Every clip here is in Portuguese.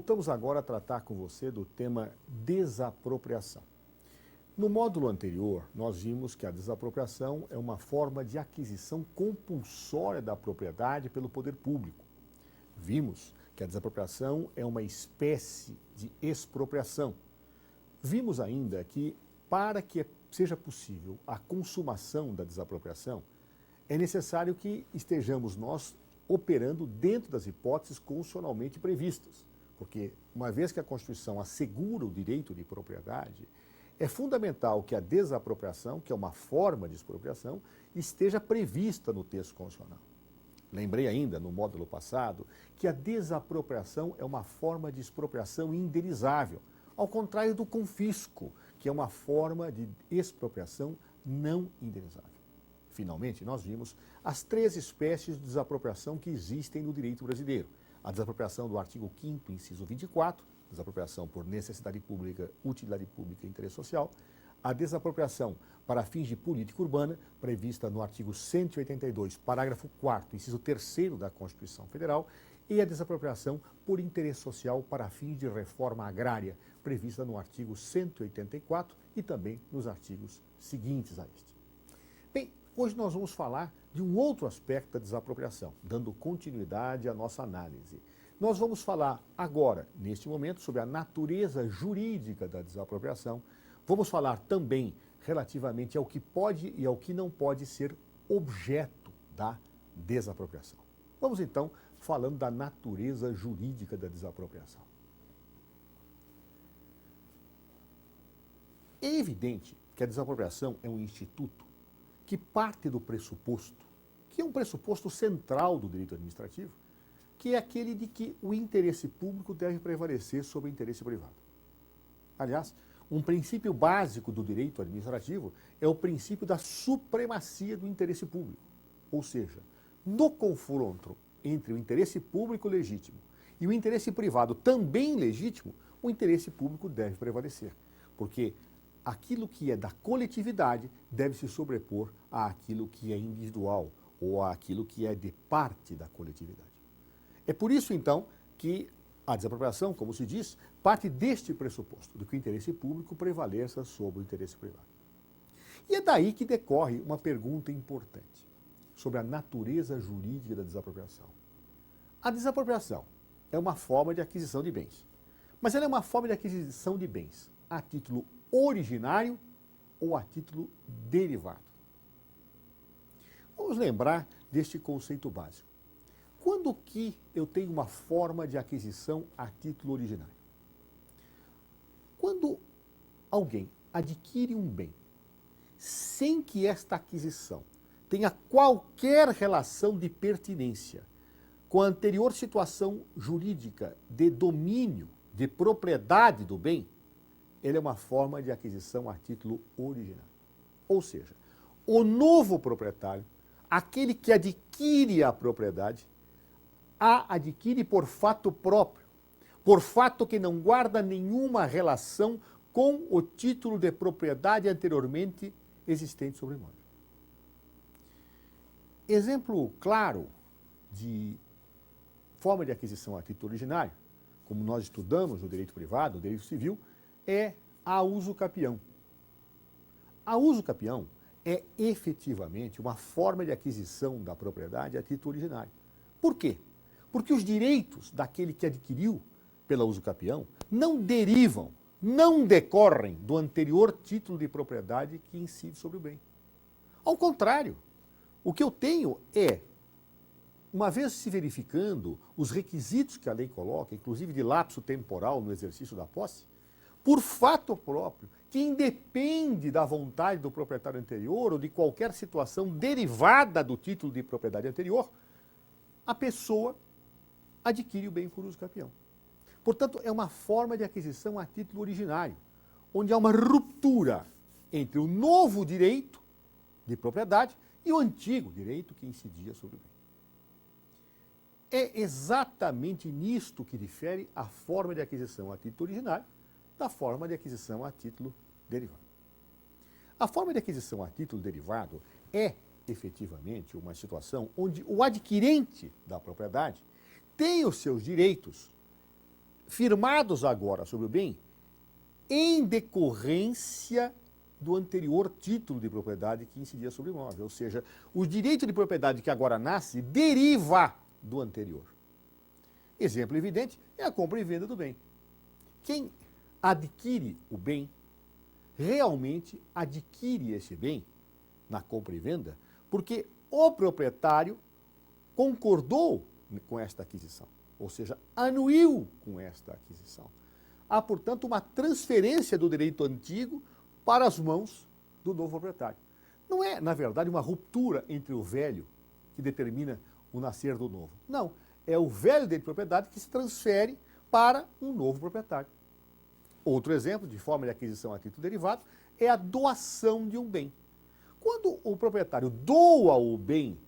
Voltamos agora a tratar com você do tema desapropriação. No módulo anterior, nós vimos que a desapropriação é uma forma de aquisição compulsória da propriedade pelo poder público. Vimos que a desapropriação é uma espécie de expropriação. Vimos ainda que, para que seja possível a consumação da desapropriação, é necessário que estejamos nós operando dentro das hipóteses constitucionalmente previstas. Porque, uma vez que a Constituição assegura o direito de propriedade, é fundamental que a desapropriação, que é uma forma de expropriação, esteja prevista no texto constitucional. Lembrei ainda, no módulo passado, que a desapropriação é uma forma de expropriação indenizável, ao contrário do confisco, que é uma forma de expropriação não indenizável. Finalmente, nós vimos as 3 espécies de desapropriação que existem no direito brasileiro. A desapropriação do artigo 5º, inciso 24, desapropriação por necessidade pública, utilidade pública e interesse social. A desapropriação para fins de política urbana, prevista no artigo 182, parágrafo 4º, inciso 3º da Constituição Federal. E a desapropriação por interesse social para fins de reforma agrária, prevista no artigo 184 e também nos artigos seguintes a este. Bem, hoje nós vamos falar de um outro aspecto da desapropriação, dando continuidade à nossa análise. Nós vamos falar agora, neste momento, sobre a natureza jurídica da desapropriação. Vamos falar também relativamente ao que pode e ao que não pode ser objeto da desapropriação. Vamos então falando da natureza jurídica da desapropriação. É evidente que a desapropriação é um instituto que parte do pressuposto, que é um pressuposto central do direito administrativo, que é aquele de que o interesse público deve prevalecer sobre o interesse privado. Aliás, um princípio básico do direito administrativo é o princípio da supremacia do interesse público. Ou seja, no confronto entre o interesse público legítimo e o interesse privado também legítimo, o interesse público deve prevalecer. Porque aquilo que é da coletividade deve se sobrepor àquilo que é individual ou àquilo que é de parte da coletividade. É por isso, então, que a desapropriação, como se diz, parte deste pressuposto, de que o interesse público prevaleça sobre o interesse privado. E é daí que decorre uma pergunta importante sobre a natureza jurídica da desapropriação. A desapropriação é uma forma de aquisição de bens, mas ela é uma forma de aquisição de bens a título originário ou a título derivado. Vamos lembrar deste conceito básico. Quando que eu tenho uma forma de aquisição a título originário? Quando alguém adquire um bem sem que esta aquisição tenha qualquer relação de pertinência com a anterior situação jurídica de domínio, de propriedade do bem, ele é uma forma de aquisição a título originário. Ou seja, o novo proprietário, aquele que adquire a propriedade, a adquire por fato próprio, por fato que não guarda nenhuma relação com o título de propriedade anteriormente existente sobre o imóvel. Exemplo claro de forma de aquisição a título originário, como nós estudamos no direito privado, no direito civil, é a uso capião. A uso capião é efetivamente uma forma de aquisição da propriedade a título originário. Por quê? Porque os direitos daquele que adquiriu pela uso capião não derivam, não decorrem do anterior título de propriedade que incide sobre o bem. Ao contrário, o que eu tenho é, uma vez se verificando os requisitos que a lei coloca, inclusive de lapso temporal no exercício da posse, por fato próprio, que independe da vontade do proprietário anterior ou de qualquer situação derivada do título de propriedade anterior, a pessoa adquire o bem por uso capião. Portanto, é uma forma de aquisição a título originário, onde há uma ruptura entre o novo direito de propriedade e o antigo direito que incidia sobre o bem. É exatamente nisto que difere a forma de aquisição a título originário da forma de aquisição a título derivado. A forma de aquisição a título derivado é, efetivamente, uma situação onde o adquirente da propriedade tem os seus direitos firmados agora sobre o bem em decorrência do anterior título de propriedade que incidia sobre o imóvel. Ou seja, o direito de propriedade que agora nasce deriva do anterior. Exemplo evidente é a compra e venda do bem. Quem adquire o bem, realmente adquire esse bem na compra e venda, porque o proprietário concordou com esta aquisição, ou seja, anuiu com esta aquisição. Há, portanto, uma transferência do direito antigo para as mãos do novo proprietário. Não é, na verdade, uma ruptura entre o velho que determina o nascer do novo. Não, é o velho direito de propriedade que se transfere para um novo proprietário. Outro exemplo de forma de aquisição a título derivado é a doação de um bem. Quando o proprietário doa o bem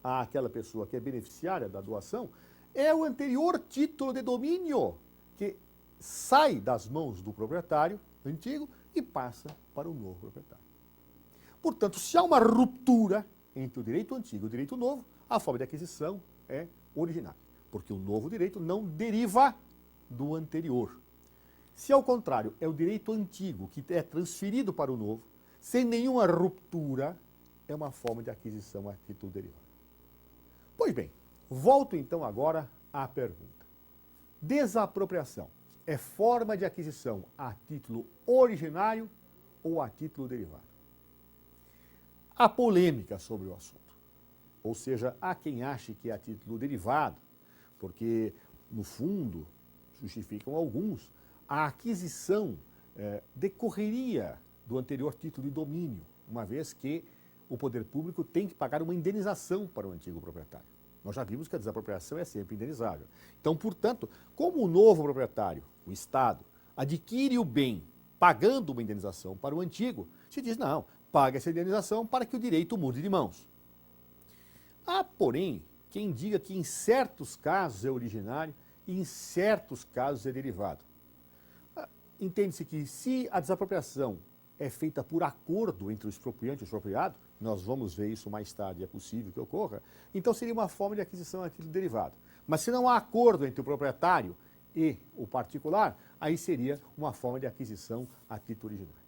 àquela pessoa que é beneficiária da doação, é o anterior título de domínio que sai das mãos do proprietário antigo e passa para o novo proprietário. Portanto, se há uma ruptura entre o direito antigo e o direito novo, a forma de aquisição é originária, porque o novo direito não deriva do anterior. Se, ao contrário, é o direito antigo que é transferido para o novo, sem nenhuma ruptura, é uma forma de aquisição a título derivado. Pois bem, volto então agora à pergunta. Desapropriação é forma de aquisição a título originário ou a título derivado? Há polêmica sobre o assunto. Ou seja, há quem ache que é a título derivado, porque, no fundo, justificam alguns, a aquisição decorreria do anterior título de domínio, uma vez que o poder público tem que pagar uma indenização para o antigo proprietário. Nós já vimos que a desapropriação é sempre indenizável. Então, portanto, como o novo proprietário, o Estado, adquire o bem pagando uma indenização para o antigo, se diz, não, paga essa indenização para que o direito mude de mãos. Há, porém, quem diga que em certos casos é originário e em certos casos é derivado. Entende-se que se a desapropriação é feita por acordo entre o expropriante e o expropriado, nós vamos ver isso mais tarde, é possível que ocorra, então seria uma forma de aquisição a título derivado. Mas se não há acordo entre o proprietário e o particular, aí seria uma forma de aquisição a título originário.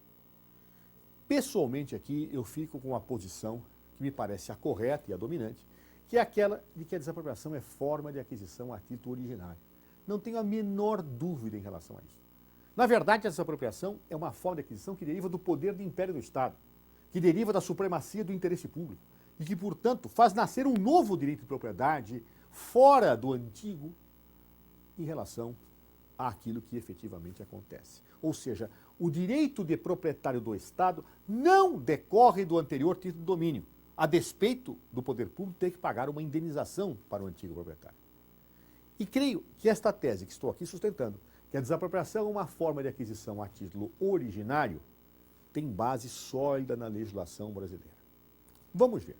Pessoalmente aqui eu fico com uma posição que me parece a correta e a dominante, que é aquela de que a desapropriação é forma de aquisição a título originário. Não tenho a menor dúvida em relação a isso. Na verdade, a desapropriação é uma forma de aquisição que deriva do poder do império do Estado, que deriva da supremacia do interesse público e que, portanto, faz nascer um novo direito de propriedade fora do antigo em relação àquilo que efetivamente acontece. Ou seja, o direito de proprietário do Estado não decorre do anterior título de domínio, a despeito do poder público ter que pagar uma indenização para o antigo proprietário. E creio que esta tese que estou aqui sustentando, que a desapropriação é uma forma de aquisição a título originário, tem base sólida na legislação brasileira. Vamos ver.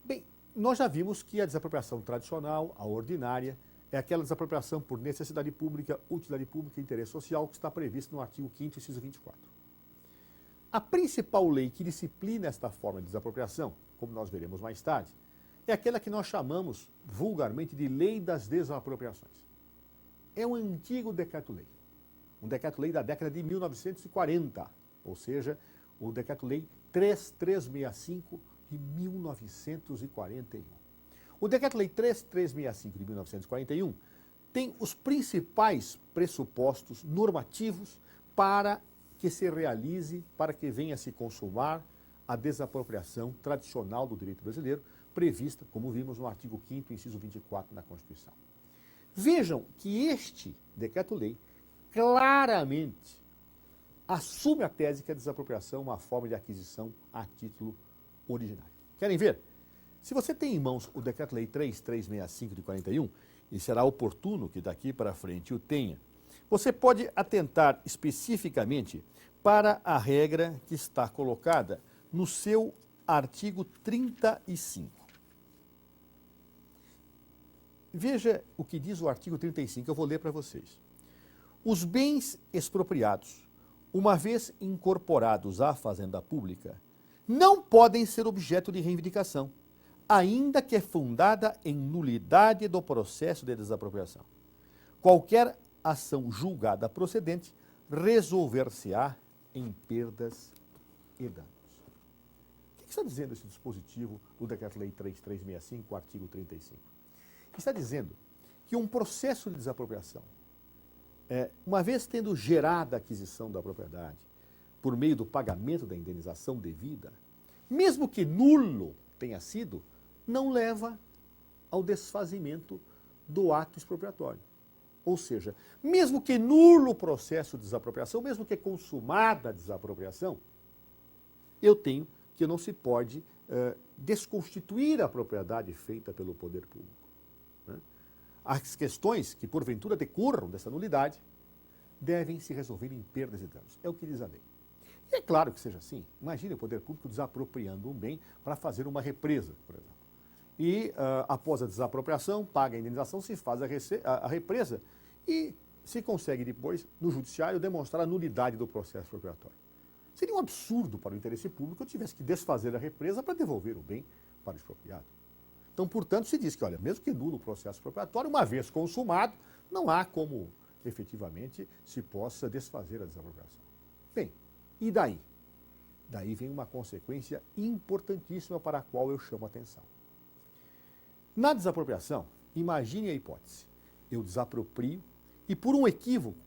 Bem, nós já vimos que a desapropriação tradicional, a ordinária, é aquela desapropriação por necessidade pública, utilidade pública e interesse social que está prevista no artigo 5º, inciso 24. A principal lei que disciplina esta forma de desapropriação, como nós veremos mais tarde, é aquela que nós chamamos vulgarmente de Lei das Desapropriações. É um antigo decreto-lei, um decreto-lei da década de 1940, ou seja, o decreto-lei 3365 de 1941. O decreto-lei 3365 de 1941 tem os principais pressupostos normativos para que se realize, para que venha a se consumar a desapropriação tradicional do direito brasileiro, prevista, como vimos, no artigo 5º, inciso 24 da Constituição. Vejam que este decreto-lei claramente assume a tese que a desapropriação é uma forma de aquisição a título originário. Querem ver? Se você tem em mãos o decreto-lei 3365 de 41, e será oportuno que daqui para frente o tenha, você pode atentar especificamente para a regra que está colocada no seu artigo 35. Veja o que diz o artigo 35, eu vou ler para vocês. Os bens expropriados, uma vez incorporados à fazenda pública, não podem ser objeto de reivindicação, ainda que fundada em nulidade do processo de desapropriação. qualquer ação julgada procedente resolver-se-á em perdas e danos. O que está dizendo esse dispositivo do Decreto-Lei 3365, artigo 35? Está dizendo que um processo de desapropriação, uma vez tendo gerado a aquisição da propriedade por meio do pagamento da indenização devida, mesmo que nulo tenha sido, não leva ao desfazimento do ato expropriatório. Ou seja, mesmo que nulo o processo de desapropriação, mesmo que consumada a desapropriação, eu tenho que não se pode desconstituir a propriedade feita pelo poder público. Né? As questões que porventura decorram dessa nulidade devem se resolver em perdas e danos. É o que diz a lei. E é claro que seja assim. Imagine o poder público desapropriando um bem para fazer uma represa, por exemplo. E após a desapropriação, paga a indenização, se faz a represa e se consegue depois, no judiciário, demonstrar a nulidade do processo expropriatório. Seria um absurdo para o interesse público eu tivesse que desfazer a represa para devolver o bem para o expropriado. Então, portanto, se diz que, olha, mesmo que nulo o processo expropriatório, uma vez consumado, não há como efetivamente se possa desfazer a desapropriação. Bem, e daí? Daí vem uma consequência importantíssima para a qual eu chamo a atenção. Na desapropriação, imagine a hipótese. Eu desaproprio e, por um equívoco,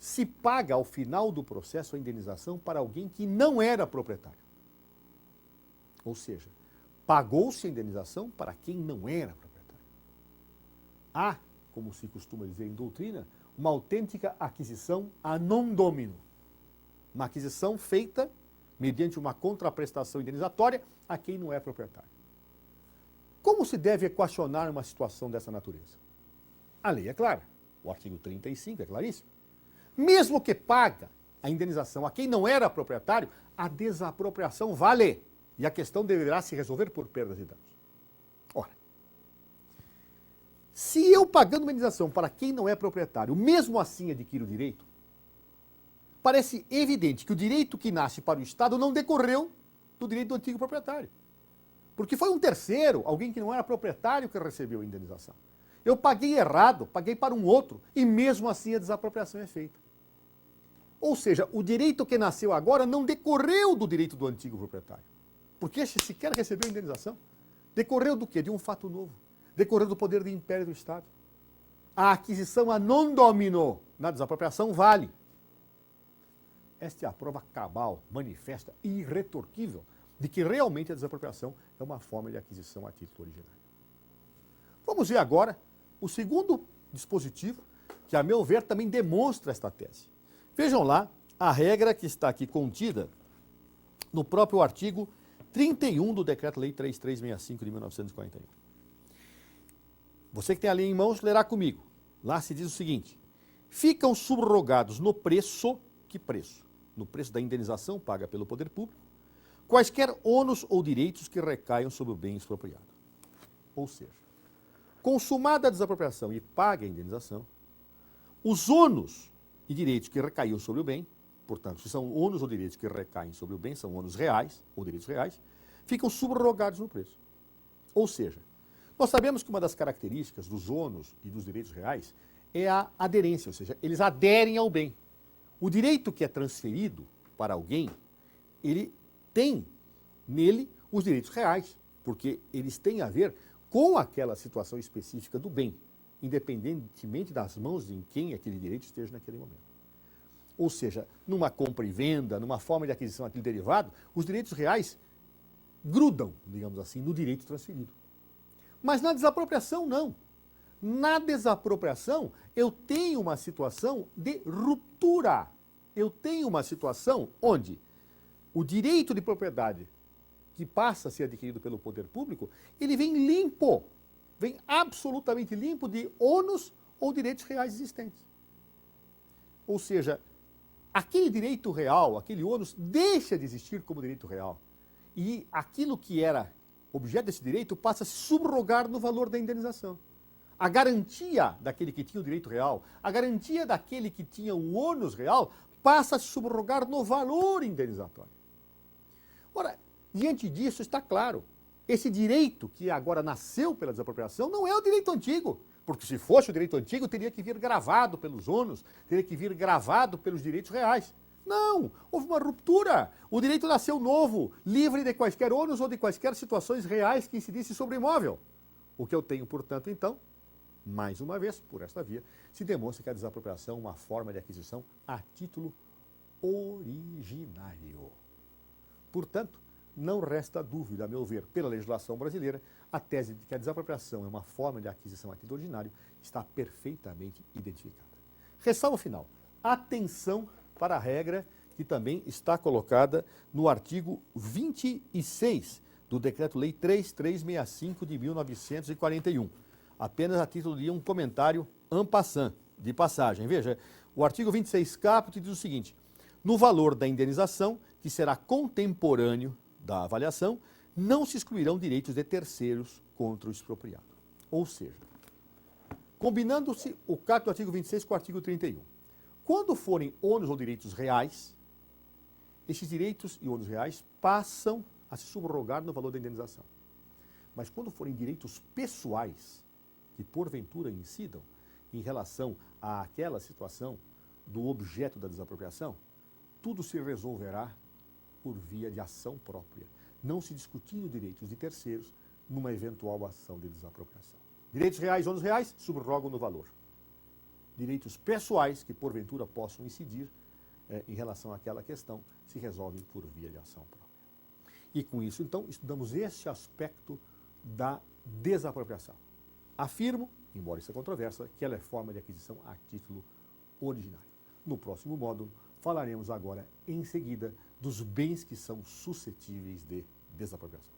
se paga ao final do processo a indenização para alguém que não era proprietário. Ou seja, pagou-se a indenização para quem não era proprietário. Há, como se costuma dizer em doutrina, uma autêntica aquisição a non domino. Uma aquisição feita mediante uma contraprestação indenizatória a quem não é proprietário. Como se deve equacionar uma situação dessa natureza? A lei é clara. O artigo 35 é claríssimo. Mesmo que paga a indenização a quem não era proprietário, a desapropriação vale. E a questão deverá se resolver por perdas e danos. Ora, se eu pagando uma indenização para quem não é proprietário, mesmo assim adquiro o direito, parece evidente que o direito que nasce para o Estado não decorreu do direito do antigo proprietário. Porque foi um terceiro, alguém que não era proprietário, que recebeu a indenização. Eu paguei errado, paguei para um outro, e mesmo assim a desapropriação é feita. Ou seja, o direito que nasceu agora não decorreu do direito do antigo proprietário. Porque este sequer recebeu a indenização. Decorreu do quê? De um fato novo. Decorreu do poder de império do Estado. A aquisição a non domino na desapropriação vale. Esta é a prova cabal, manifesta e irretorquível de que realmente a desapropriação é uma forma de aquisição a título originário. Vamos ver agora o segundo dispositivo, que a meu ver também demonstra esta tese. Vejam lá a regra que está aqui contida no próprio artigo 31 do Decreto-Lei 3365 de 1941. Você que tem a lei em mãos, lerá comigo. Lá se diz o seguinte: ficam subrogados no preço, que preço? No preço da indenização paga pelo poder público, quaisquer ônus ou direitos que recaiam sobre o bem expropriado. Ou seja, consumada a desapropriação e paga a indenização, os ônus e direitos que recaíam sobre o bem, portanto, se são ônus ou direitos que recaem sobre o bem, são ônus reais ou direitos reais, ficam subrogados no preço. Ou seja, nós sabemos que uma das características dos ônus e dos direitos reais é a aderência, ou seja, eles aderem ao bem. O direito que é transferido para alguém, ele tem nele os direitos reais, porque eles têm a ver com aquela situação específica do bem, independentemente das mãos de quem aquele direito esteja naquele momento. Ou seja, numa compra e venda, numa forma de aquisição daquele derivado, os direitos reais grudam, digamos assim, no direito transferido. Mas na desapropriação, não. Na desapropriação, eu tenho uma situação de ruptura. Eu tenho uma situação onde o direito de propriedade que passa a ser adquirido pelo poder público, ele vem limpo, vem absolutamente limpo de ônus ou direitos reais existentes. Ou seja, aquele direito real, aquele ônus, deixa de existir como direito real. E aquilo que era objeto desse direito passa a se subrogar no valor da indenização. A garantia daquele que tinha o direito real, a garantia daquele que tinha o ônus real, passa a se subrogar no valor indenizatório. Ora, diante disso está claro, esse direito que agora nasceu pela desapropriação não é o direito antigo, Porque se fosse o direito antigo, teria que vir gravado pelos ônus, teria que vir gravado pelos direitos reais. Não, houve uma ruptura. O direito nasceu novo, livre de quaisquer ônus ou de quaisquer situações reais que incidissem sobre o imóvel. O que eu tenho, portanto, então, mais uma vez, por esta via, se demonstra que a desapropriação é uma forma de aquisição a título originário. Portanto, não resta dúvida, a meu ver, pela legislação brasileira, a tese de que a desapropriação é uma forma de aquisição a título ordinário está perfeitamente identificada. Ressalva final. Atenção para a regra que também está colocada no artigo 26 do Decreto-Lei 3365 de 1941. Apenas a título de um comentário en passant, de passagem. Veja, o artigo 26 caput diz o seguinte: no valor da indenização, que será contemporâneo da avaliação, não se excluirão direitos de terceiros contra o expropriado. Ou seja, combinando-se o caput do artigo 26 com o artigo 31. Quando forem ônus ou direitos reais, esses direitos e ônus reais passam a se subrogar no valor da indenização. Mas quando forem direitos pessoais, que porventura incidam em relação àquela situação do objeto da desapropriação, tudo se resolverá por via de ação própria, não se discutindo direitos de terceiros numa eventual ação de desapropriação. Direitos reais, ônus reais, subrogam no valor. Direitos pessoais que porventura possam incidir em relação àquela questão se resolvem por via de ação própria. E com isso, então, estudamos este aspecto da desapropriação. Afirmo, embora isso é controversa, que ela é forma de aquisição a título originário. No próximo módulo, falaremos agora, em seguida, dos bens que são suscetíveis de desapropriação.